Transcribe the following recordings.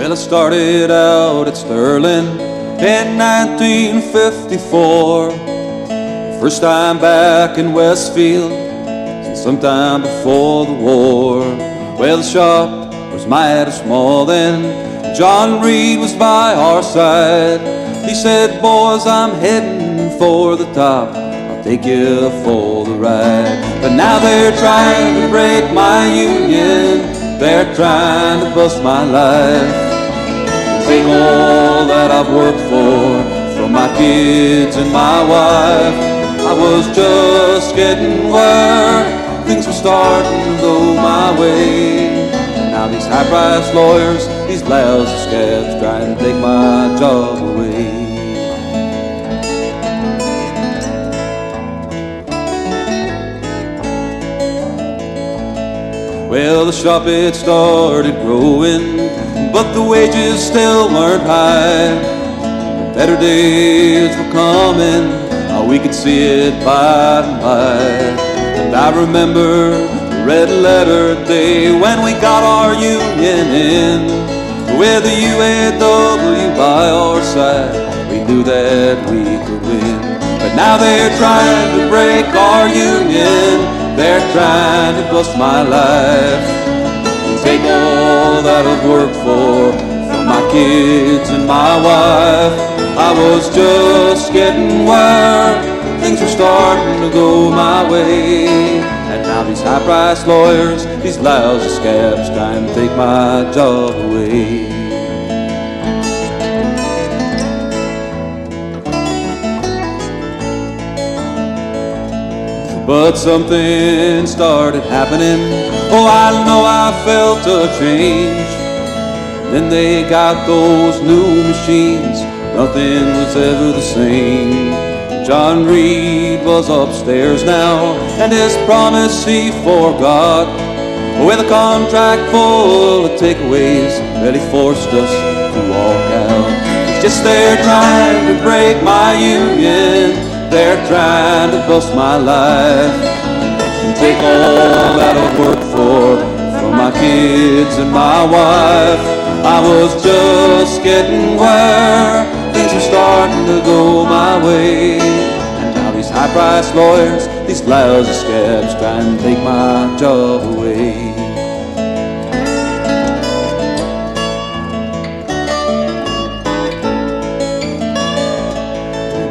Well, I started out at Sterling in 1954. First time back in Westfield since sometime before the war. Well, the shop was mighty small then. John Reed was by our side. He said, boys, I'm heading for the top. I'll take you for the ride. But now they're trying to break my union. They're trying to bust my life. Take all that I've worked for, from my kids and my wife. I was just getting where things were starting to go my way. And now these high-priced lawyers, these lousy scabs, trying to take my job away. Well, the shop had started growing, but the wages still weren't high. The better days were coming, we could see it by and by. And I remember the red letter day when we got our union in. With the UAW by our side, we knew that we could win. But now they're trying to break our union. They're trying to bust my life. Take all that I've worked for, from my kids and my wife. I was just getting where things were starting to go my way. And now these high-priced lawyers, these lousy scabs, trying to take my job away. But something started happening. Oh, I know I felt a change. Then they got those new machines. Nothing was ever the same. John Reed was upstairs now, and his promise he forgot. With a contract full of takeaways that he forced us to walk out. It's just they're trying to break my union. They're trying to bust my life. And take all that I've worked for, from my kids and my wife. I was just getting where things were starting to go my way. And now these high-priced lawyers, these lousy scabs, trying to take my job away.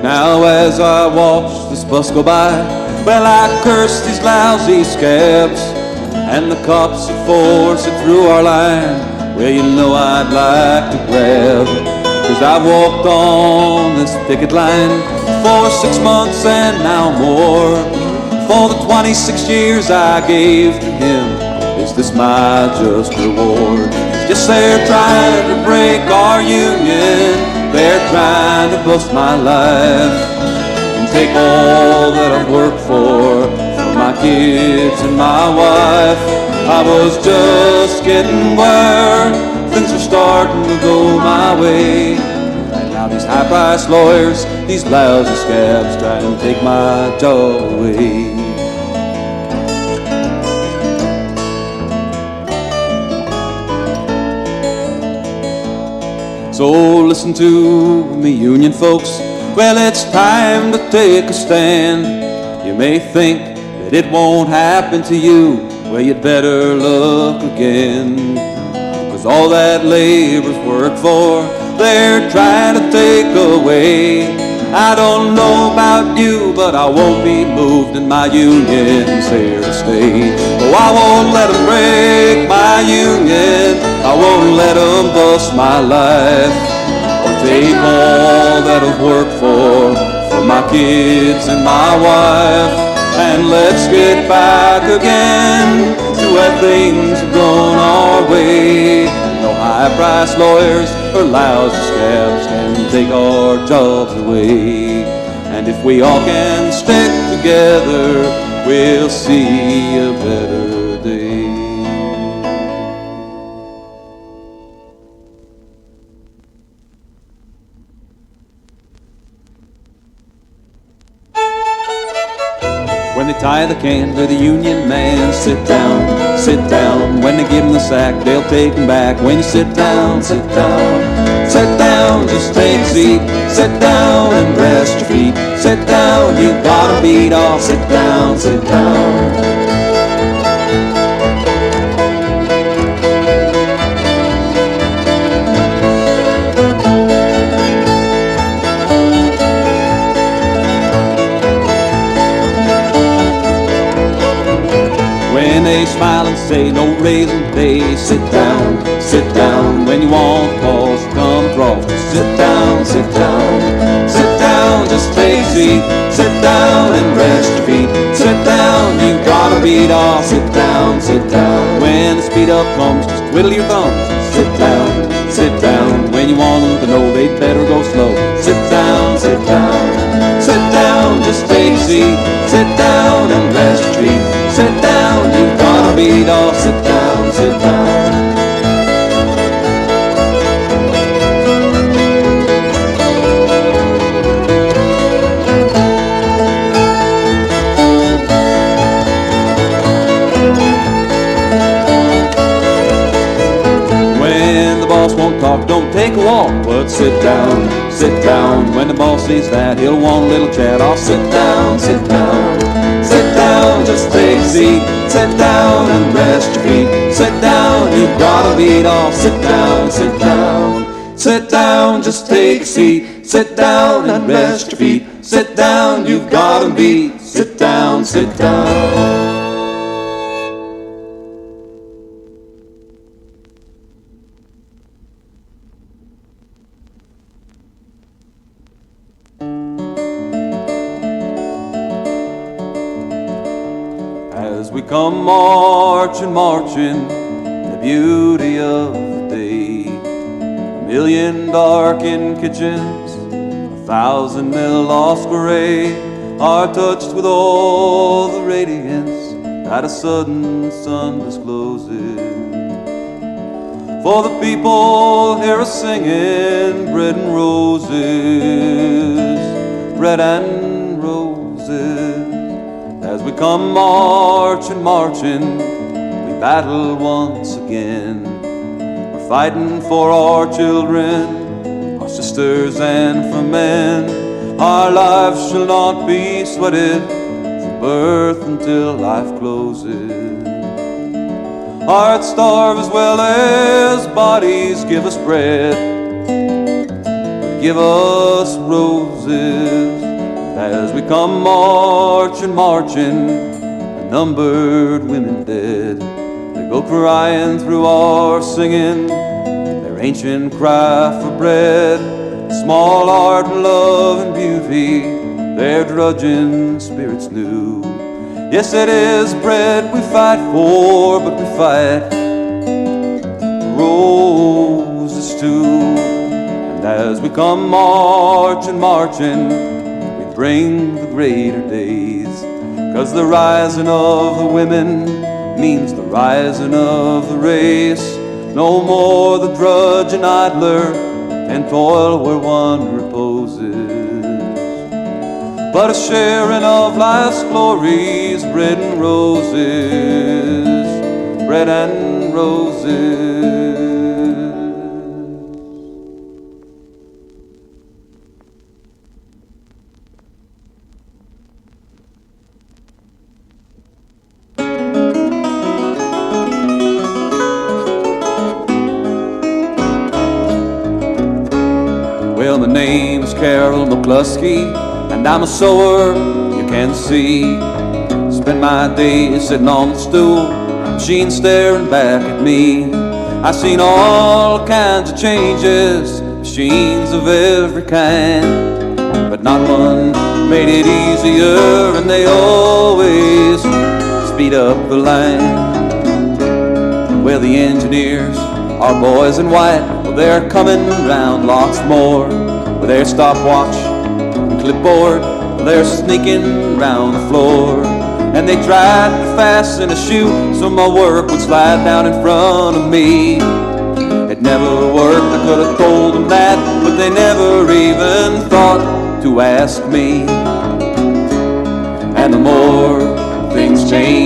Now as I watch this bus go by, well, I curse these lousy scabs. And the cops that force it through our line, well, you know I'd like to grab. 'Cause I walked on this picket line for 6 months and now more. For the 26 years I gave to him, is this my just reward? It's just they're trying to break our union. They're trying to bust my life. And take all that I've worked for, from my kids and my wife. I was just getting where things are starting to go my way. And now these high-priced lawyers, these lousy scabs, trying to take my job away. So listen to me, union folks, well, it's time to take a stand. You may think that it won't happen to you, well, you'd better look again. 'Cause all that labor's worked for, they're trying to take away. I don't know about you, but I won't be moved, and my union's here to stay. Oh, I won't let them break my union. I won't let them bust my life. Or take all that I've worked for, from my kids and my wife. And let's get back again to where things have gone our way. No high-priced lawyers or lousy scabs can take our jobs away. And if we all can stick together, we'll see a better day. When the by the can to the union man. Sit down, when they give him the sack, they'll take him back. When you sit down, just take a seat. Sit down and rest your feet. Sit down, you gotta beat off. Sit down. When they smile and say no raising pay, sit down. When you want calls to come across, just sit down. Just take a seat. Sit down and rest your feet. Sit down, you gotta beat off. Sit down. When the speed up comes, just twiddle your thumbs. Sit down. When you want them to know they'd better go slow. Sit down. Just take a seat. Sit down and rest your feet. Sit down, you gotta beat off. Sit down. When the boss won't talk, don't take a walk, but sit down. When the boss sees that, he'll want a little chat. I'll sit down. Just take a seat. Sit down and rest your feet. Sit down, you gotta beat off. Sit down. Just take a seat. Sit down and rest your feet. Sit down, you gotta beat. Sit down. We come marching, the beauty of the day. 1,000,000 darkened kitchens, 1,000 lost gray, are touched with all the radiance that a sudden sun discloses. For the people hear us singing bread and roses, bread and roses. As we come marching, we battle once again. We're fighting for our children, our sisters and for men. Our lives shall not be sweated from birth until life closes. Hearts starve as well as bodies give us bread, give us roses. As we come marching, numbered women dead, they go crying through our singing, their ancient cry for bread. Small art and love and beauty, their drudging spirits new. Yes, it is bread we fight for, but we fight roses too. And as we come marching, bring the greater days, 'cause the rising of the women means the rising of the race. No more the drudge and idler and toil where one reposes, but a sharing of life's glories, bread and roses, bread and roses. Well, my name's McCluskey, and I'm a sewer, you can see. Spend my days sitting on the stool, machine staring back at me. I've seen all kinds of changes, machines of every kind, but not one made it easier, and they always speed up the line. Well, the engineers are boys in white, well, they're coming round lots more with their stopwatch and clipboard. They're sneaking round the floor, and they tried to fasten a shoe so my work would slide down in front of me. It never worked, I could have told them that, but they never even thought to ask me. And the more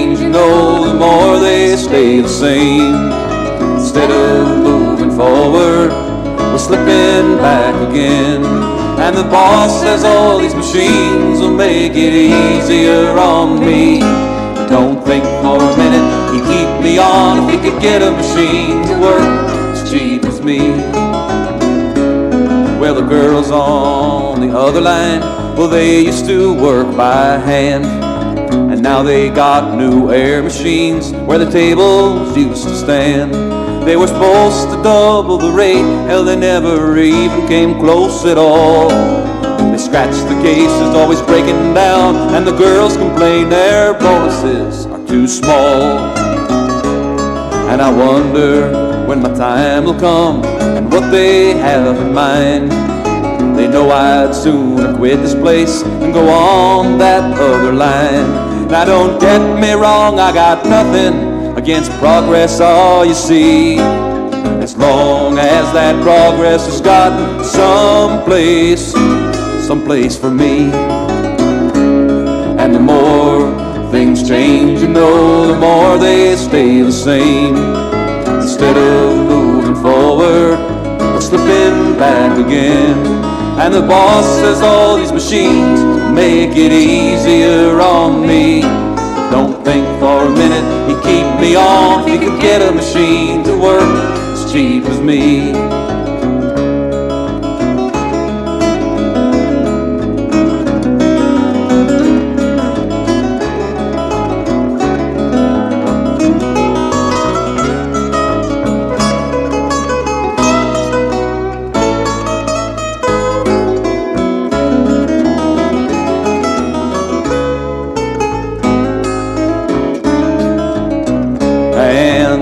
change, you know, the more they stay the same. Instead of moving forward, we're slipping back again. And the boss says all these machines will make it easier on me. But don't think for a minute he'd keep me on if he could get a machine to work as cheap as me. Well, the girls on the other line, well, they used to work by hand, and now they got new air machines where the tables used to stand. They were supposed to double the rate, hell, they never even came close at all. They scratched the cases, always breaking down, and the girls complain their bonuses are too small. And I wonder when my time will come and what they have in mind. They know I'd sooner quit this place and go on that other line. Now don't get me wrong, I got nothing against progress, all you see, as long as that progress has got some place for me. And the more things change, you know, the more they stay the same. Instead of moving forward, we're slipping back again. And the boss says all these machines make it easier on me. Don't think for a minute he'd keep me on if he could get a machine to work as cheap as me.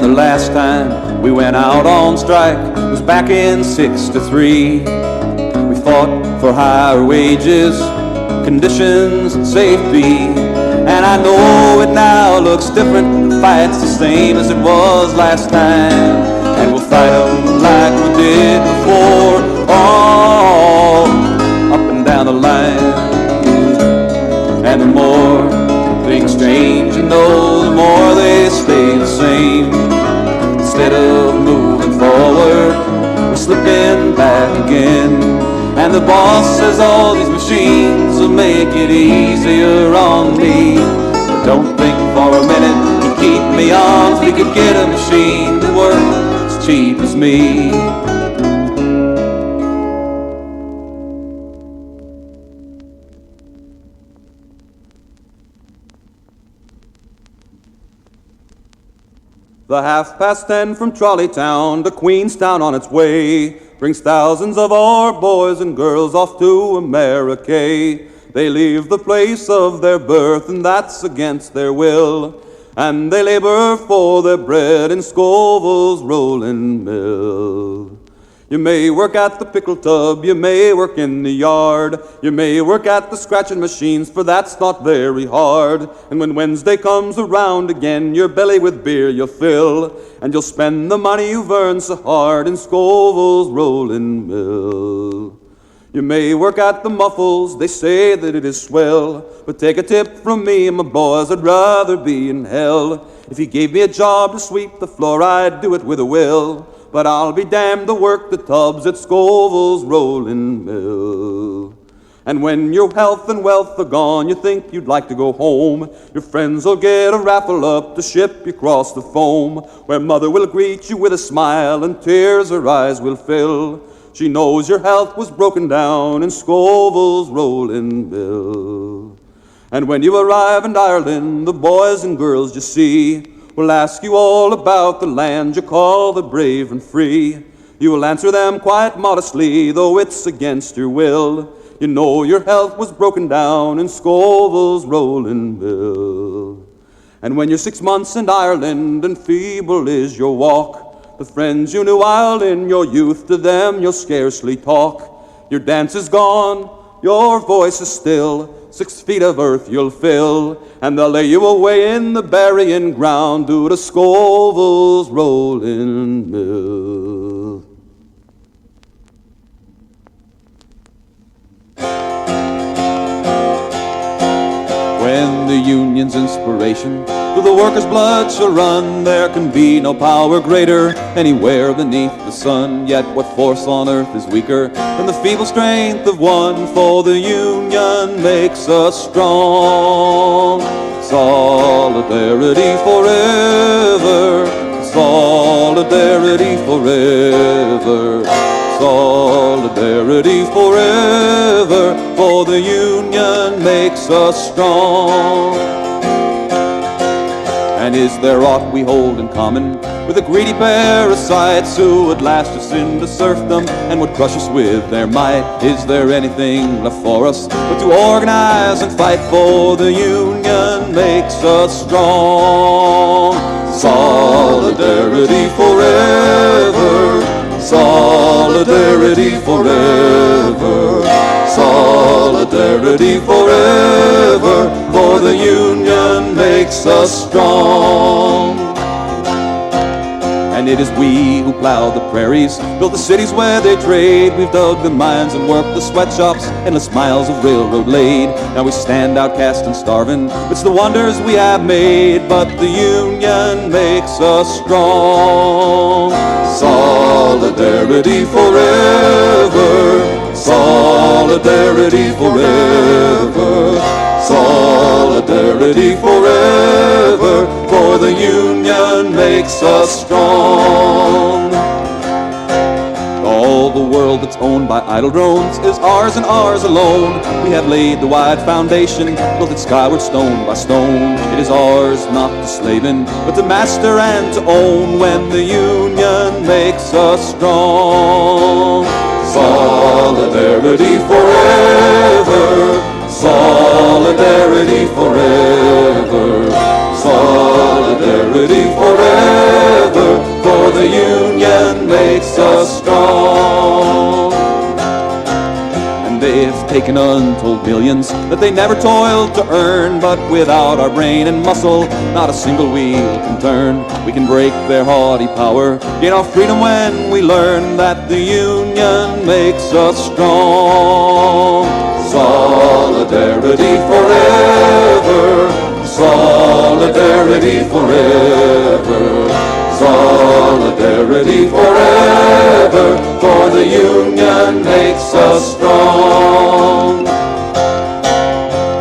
Last time we went out on strike was back in '63. We fought for higher wages, conditions, and safety. And I know it now looks different, the fight's the same as it was last time. And we'll fight them like we did before, all up and down the line. And the more things change, you know, the more they stay the same. Instead of moving forward, we're slipping back again. And the boss says all these machines will make it easier on me. But don't think for a minute he'd keep me on if he could get a machine to work as cheap as me. The 10:30 from Trolleytown to Queenstown on its way brings thousands of our boys and girls off to America. They leave the place of their birth, and that's against their will, and they labor for their bread in Scovill's rolling mill. You may work at the pickle tub, you may work in the yard, you may work at the scratching machines, for that's not very hard. And when Wednesday comes around again, your belly with beer you'll fill, and you'll spend the money you've earned so hard in Scovill's rolling mill. You may work at the muffles, they say that it is swell, but take a tip from me, my boys, I'd rather be in hell. If you gave me a job to sweep the floor, I'd do it with a will, but I'll be damned to work the tubs at Scovill's rolling mill. And when your health and wealth are gone, you think you'd like to go home. Your friends will get a raffle up to ship you across the foam, where mother will greet you with a smile and tears her eyes will fill. She knows your health was broken down in Scovill's rolling mill. And when you arrive in Ireland, the boys and girls you see will ask you all about the land you call the brave and free. You will answer them quite modestly, though it's against your will. You know your health was broken down in Scovill's rolling mill. And when you're 6 months in Ireland and feeble is your walk, the friends you knew while in your youth, to them you'll scarcely talk. Your dance is gone, your voice is still, 6 feet of earth you'll fill, and they'll lay you away in the burying ground due to Scovill's rolling mill. when the union's inspiration through the workers' blood shall run. There can be no power greater anywhere beneath the sun. Yet what force on earth is weaker than the feeble strength of one? For the union makes us strong. Solidarity forever, solidarity forever, solidarity forever, for the union makes us strong. And is there aught we hold in common with the greedy parasites who would lash us into serfdom and would crush us with their might? Is there anything left for us but to organize and fight? For the union makes us strong. Solidarity forever, solidarity forever, solidarity forever, for the union makes us strong. And it is we who plow the prairies, built the cities where they trade. We've dug the mines and worked the sweatshops, endless miles of railroad laid. Now we stand outcast and starving, it's the wonders we have made. But the union makes us strong. Solidarity forever, solidarity forever, solidarity forever, for the union makes us strong. All the world that's owned by idle drones is ours and ours alone. We have laid the wide foundation, built it skyward stone by stone. It is ours not to slave in, but to master and to own. When the union makes us strong. Solidarity forever, solidarity forever, solidarity forever, for the union makes us strong. And they've taken untold millions that they never toiled to earn, but without our brain and muscle, not a single wheel can turn. We can break their haughty power, gain our freedom when we learn that the union makes us strong. Solidarity forever, solidarity forever, solidarity forever, for the union makes us strong.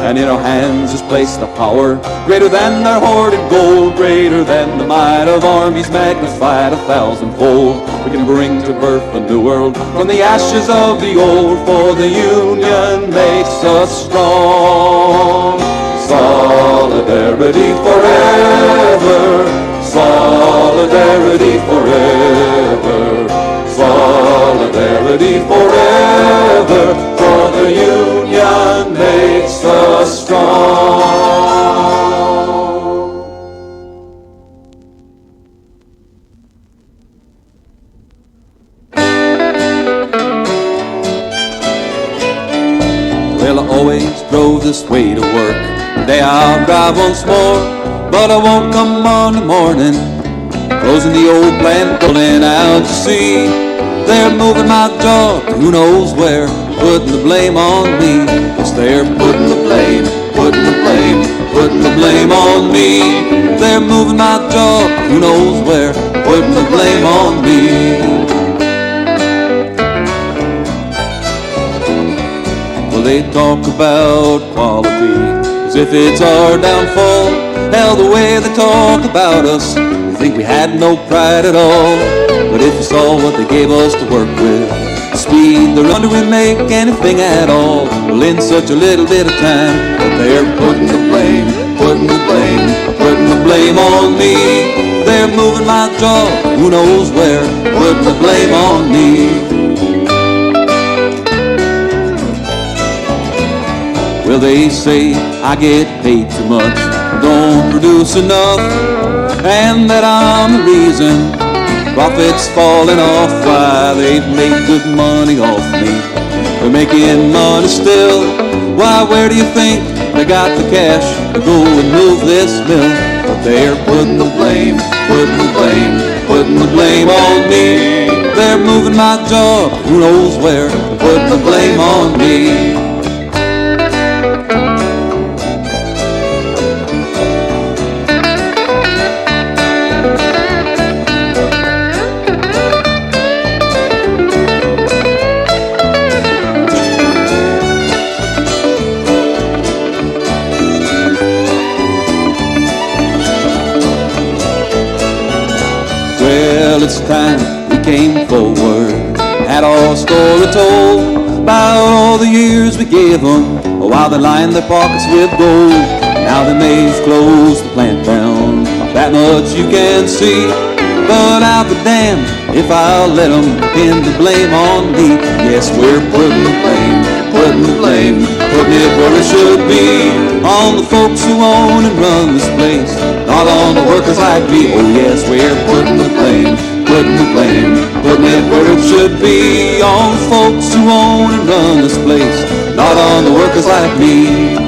And in our hands is placed a power greater than their hoarded gold, greater than the might of armies magnified 1,000-fold. We can bring to birth a new world from the ashes of the old, for the union makes us strong. Solidarity forever, solidarity forever, solidarity forever, for the union makes us strong. Well, I always drove this way to work. Today I'll drive once more, but I won't come Monday morning. Closing the old plant, pulling out to sea. They're moving my job to who knows where, putting the blame on me. Yes, they're putting the blame, putting the blame, putting the blame on me. They're moving my job to who knows where, putting the blame on me. Well, they talk about quality as if it's our downfall. Hell, the way they talk about us, you think we had no pride at all. But if you saw what they gave us to work with, the speed, the run, do we make anything at all? Well, in such a little bit of time, but they're putting the blame, putting the blame, putting the blame on me. They're moving my job, who knows where, putting the blame on me. Well, they say I get paid too much, don't produce enough, and that I'm the reason profits falling off. Why, they've made good money off me, they're making money still. Why, where do you think they got the cash to go and move this mill? But they're putting the blame, putting the blame, putting the blame on me. They're moving my job, who knows where, putting the blame on me. well, it's time we came forward. Had our story told about all the years we gave them, while they lined their pockets with gold. Now the maize closed the plant down, that much you can see. But I'll be damned if I'll let them pin the blame on me. Yes, we're putting the blame, putting it where it should be, on the folks who own and run this place, not on the workers like me. Oh yes, we're putting the blame, putting it where it should be, on the folks who own and run this place, not on the workers like me.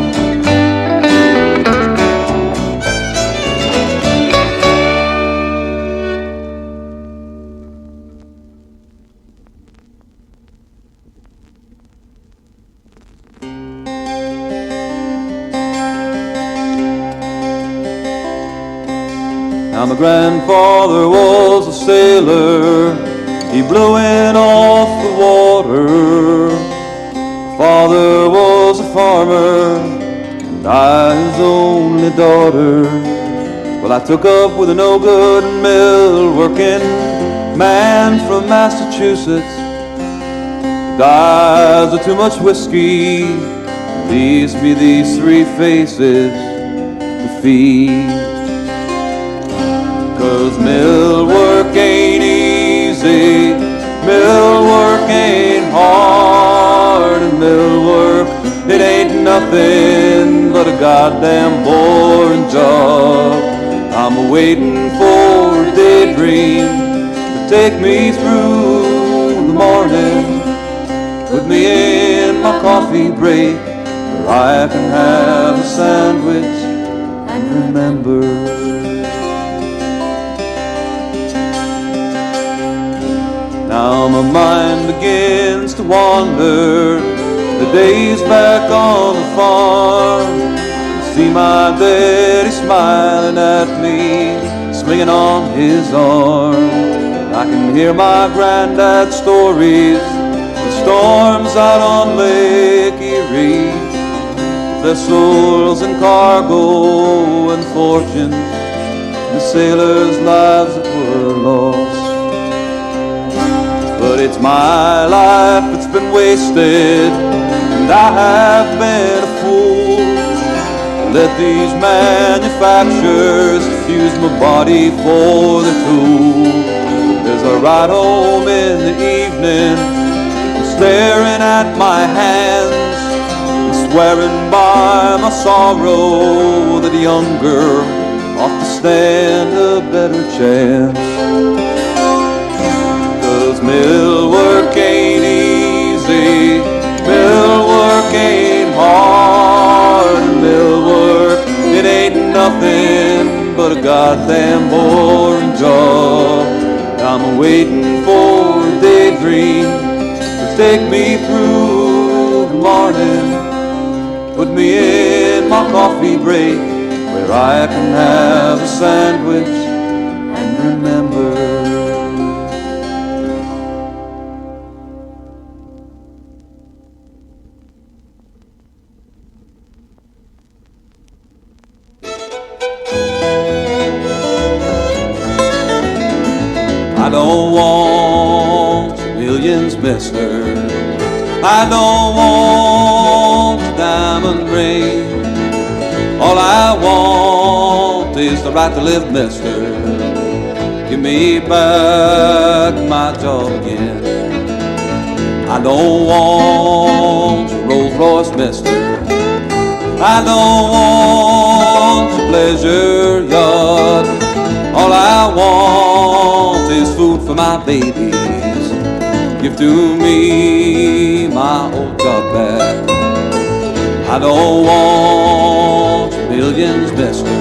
Now my grandfather was a sailor, he blew in off the water. My father was a farmer, and I his only daughter. Well, I took up with a no-good mill-working man from Massachusetts. The eyes are too much whiskey, leaves me these three faces to feed. 'Cause mill work ain't easy, mill work ain't hard, and mill work, it ain't nothing but a goddamn boring job. I'm waiting for a daydream to take me through the morning, put me in my coffee break, where I can have a sandwich and remember. Now my mind begins to wander, the days back on the farm. See my daddy smiling at me, swinging on his arm. I can hear my granddad's stories, the storms out on Lake Erie, vessels and cargo and fortunes, the sailors' lives that were lost. But it's my life that's been wasted, and I have been a fool. Let these manufacturers use my body for their tool. As I ride home in the evening, staring at my hands, and swearing by my sorrow that younger ought to stand a better chance. Mill work ain't easy, mill work ain't hard, mill work, it ain't nothing but a goddamn boring job. I'm waiting for a daydream to take me through the morning, put me in my coffee break, where I can have a sandwich and remember. I don't want millions, mister. I don't want a diamond ring. All I want is the right to live, mister. Give me back my job again. I don't want your Rolls Royce, mister. I don't want your pleasure yacht. All I want is food for my babies. Give to me my old job back. I don't want millions, mister.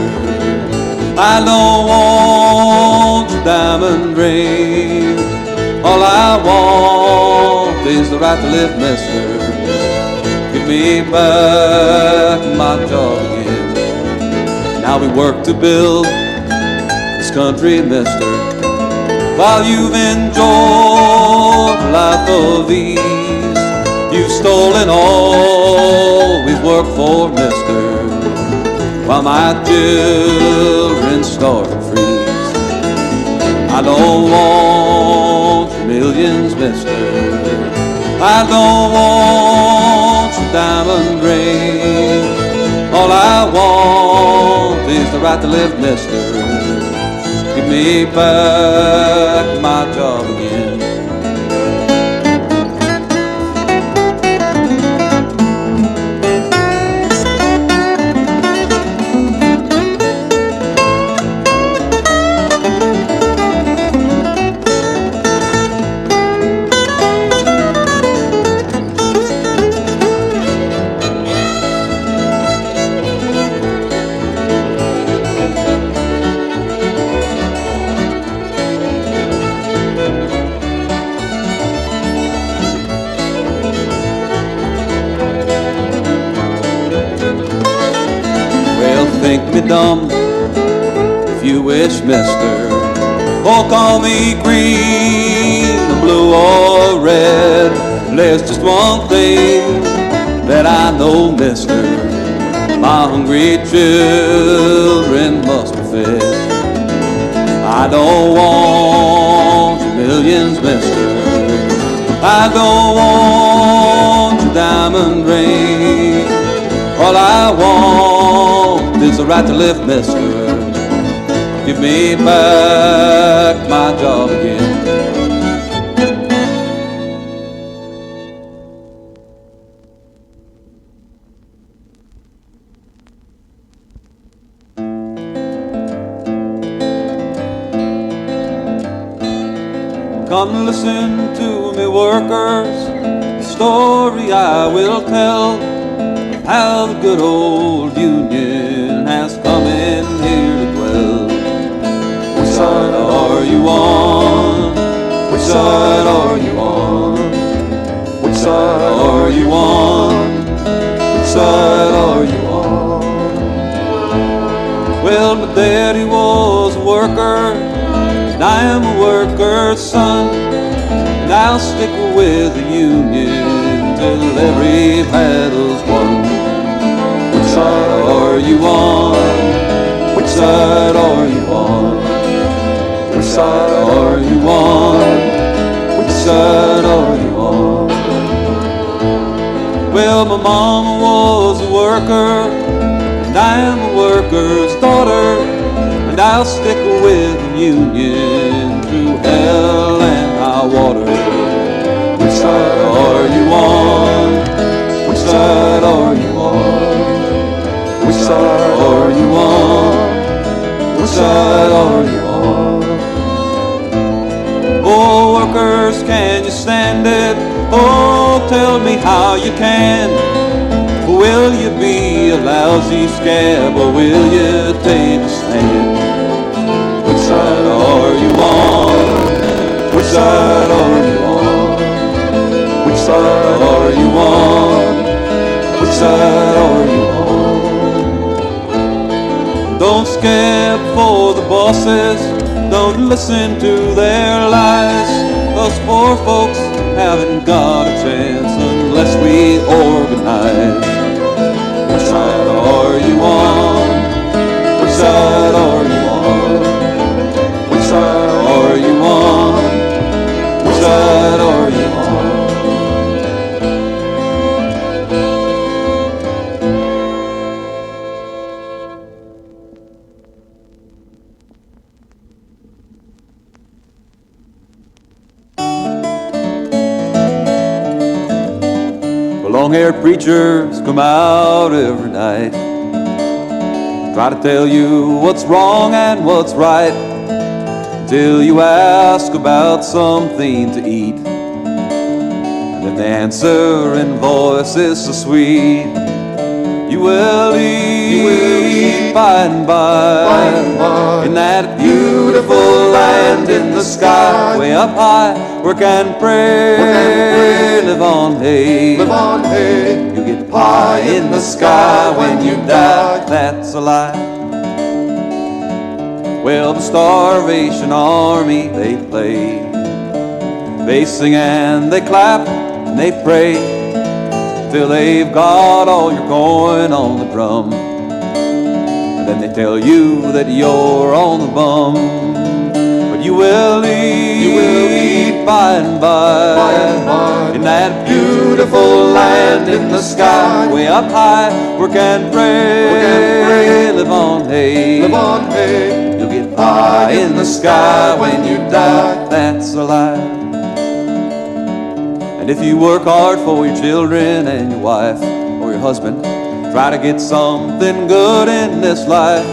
I don't want your diamond ring. All I want is the right to live, mister. Give me back my job again. Now we work to build this country, mister, while you've enjoyed a life of ease. You've stolen all we've worked for, mister, while my children starve to freeze. I don't want your millions, mister. I don't want your diamond ring. All I want is the right to live, mister. Give me back my job again. Think me dumb if you wish, mister. Oh, call me green, blue or red. There's just one thing that I know, mister. My hungry children must be fed. I don't want your millions, mister. I don't want your diamond ring. All I want is the right to live, mister. Give me back my job again. Come listen to me, workers. The story I will tell how the good old Union has come in here to dwell. Which side are you on? Which side are you on? Which side are you on? Which side are you on? Well, my daddy was a worker, and I am a worker's son, and I'll stick with the Union till every battle's won. Which side are you on? Which side are you on? Which side are you on? Which side are you on? Well, my mama was a worker, and I am a worker's daughter, and I'll stick with the Union through hell and high water. Which side are you on? Which side are you on? Which side are you on? Which side are you on? Oh, workers, can you stand it? Oh, tell me how you can. Will you be a lousy scab, or will you take a stand? Which side are you on? Which side are you on? Which side are you on? Which side are you on? Don't scab for the bosses, don't listen to their lies. Us poor folks haven't got a chance unless we organize. Which side are you on? Which side are you on? Which side are you on? Which side are you on? Long-haired preachers come out every night, try to tell you what's wrong and what's right, till you ask about something to eat, and then the answer in voices so sweet. You will eat by and by, in that beautiful land in the sky, way up high, work and pray, live on hay. You get pie in the sky when you die, that's a lie. Well, the Starvation Army, they play, they sing and they clap and they pray, till they've got all your coin on the drum, and then they tell you that you're on the bum. But You will eat by and by, in that beautiful land in the sky, way up high, work and pray, live on hay, you'll get pie in the sky when you die, that's a lie. And if you work hard for your children and your wife or your husband, try to get something good in this life,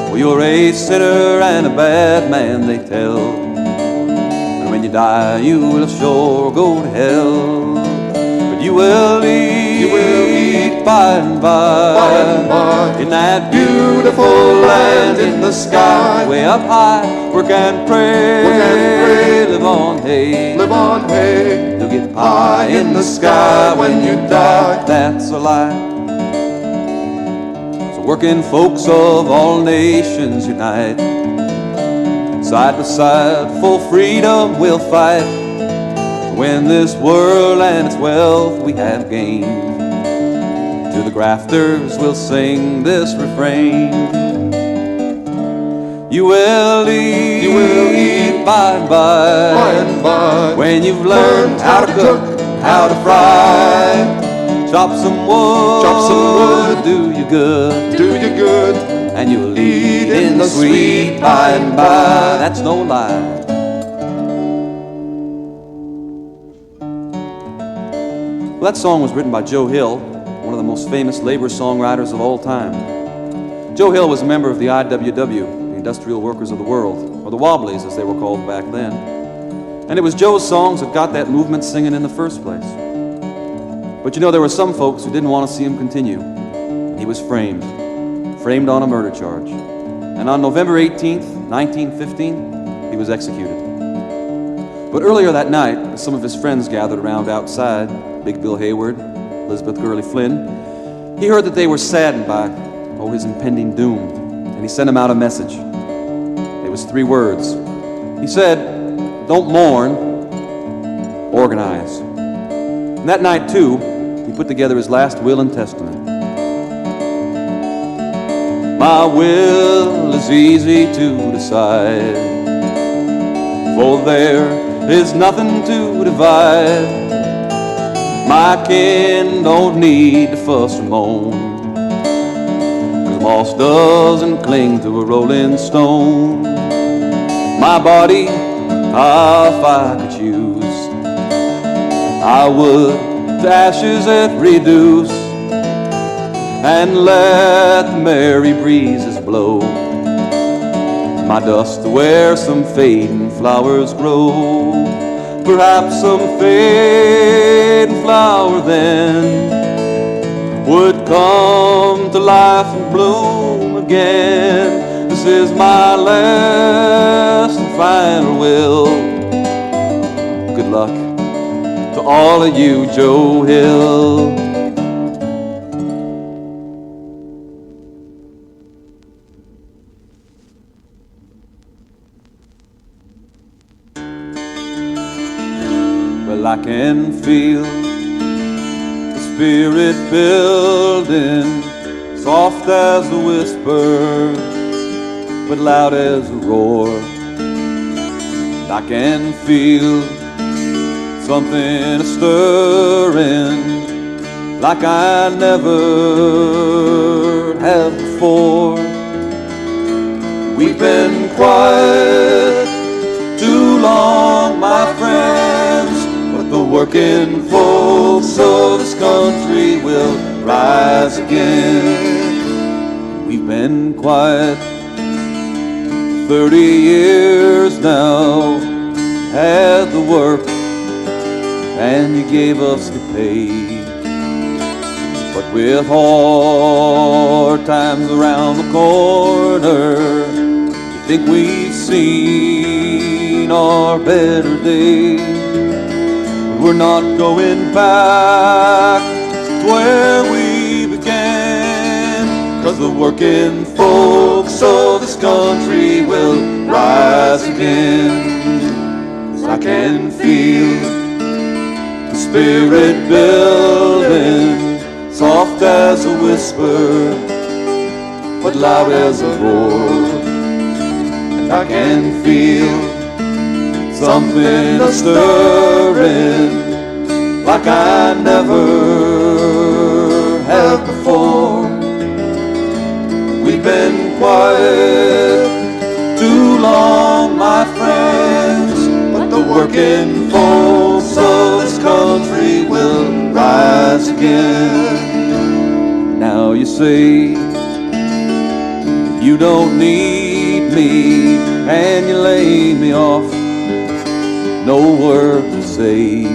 well, you're a sinner and a bad man, they tell. And when you die, you will sure go to hell. But you will eat by and by, in that beautiful land in the sky, way up high, work and pray, live on hay, you'll get pie in the sky when you die, that's a lie. Working folks of all nations unite, side by side, full freedom we'll fight. When this world and its wealth we have gained, to the grafters we'll sing this refrain. You will eat by and by, when you've learned how to cook, how to fry. Chop some wood, do you good, and you'll eat in the sweet by and by, that's no lie. Well, that song was written by Joe Hill, one of the most famous labor songwriters of all time. Joe Hill was a member of the IWW, the Industrial Workers of the World, or the Wobblies as they were called back then. And it was Joe's songs that got that movement singing in the first place. But you know, there were some folks who didn't want to see him continue. He was framed on a murder charge. And on November 18th, 1915, he was executed. But earlier that night, as some of his friends gathered around outside, Big Bill Hayward, Elizabeth Gurley Flynn, he heard that they were saddened by his impending doom, and he sent them out a message. It was 3 words. He said, "Don't mourn, organize." And that night, too, he put together his last will and testament. My will is easy to decide, for there is nothing to divide. My kin don't need to fuss or moan, 'cause moss doesn't cling to a rolling stone. My body, if I could choose, I would to ashes it reduce, and let the merry breezes blow my dust to where some fading flowers grow. Perhaps some fading flower then would come to life and bloom again. This is my last and final will. Good luck to all of you, Joe Hill. Well, I can feel the spirit building, soft as a whisper, but loud as a roar. I can feel something stirring like I never have before. We've been quiet too long, my friends, but the working folks of this country will rise again. We've been quiet 30 years now, had the work and you gave us the pay. But with hard times around the corner, you think we've seen our better days. We're not going back to where we began, 'cause the working folks of this country will rise again. 'Cause I can feel the spirit building, soft as a whisper, but loud as a roar. And I can feel something stirring like I never have before. We've been quiet too long, my friends, but the working folks of this country will rise again. Now you say you don't need me and you lay me off, no word to say.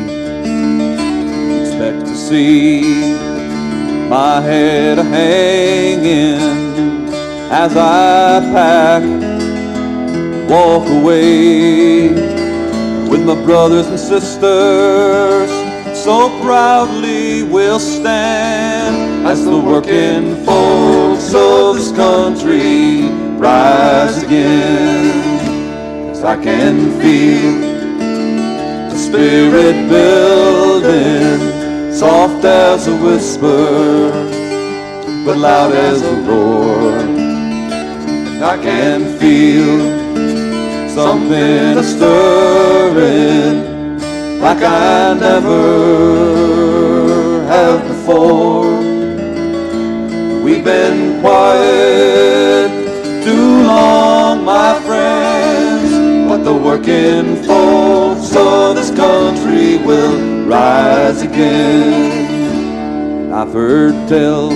Expect to see my head hanging as I pack, walk away with my brothers and sisters. So proudly we'll stand as the working folks of this country rise again. 'Cause I can feel the spirit building, soft as a whisper, but loud as a roar. I can feel something stirring like I never have before. We've been quiet too long, my friends, but the working folks of this country will rise again. I've heard tell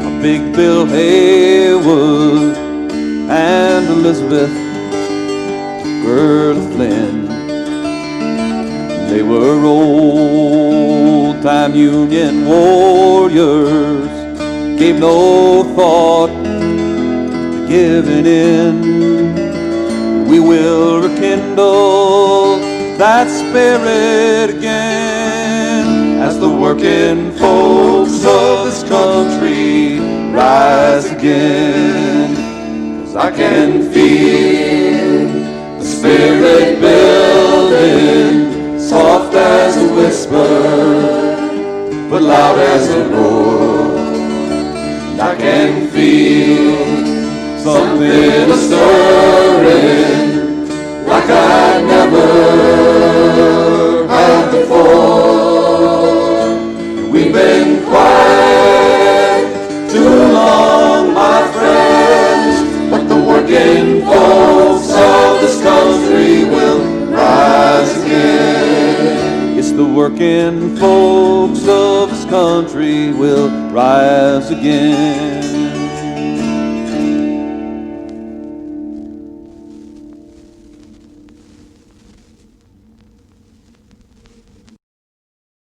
of Big Bill Haywood and Elizabeth, girl of Flynn. They were old-time Union warriors, gave no thought to giving in. We will rekindle that spirit again as the working folks of this country rise again. 'Cause I can feel the spirit building, soft as a whisper, but loud as a roar. And I can feel something stirring like I never had before. We've been quiet too long, my friends, but the working folks of this country will rise again. Yes, the working folks of this country will rise again.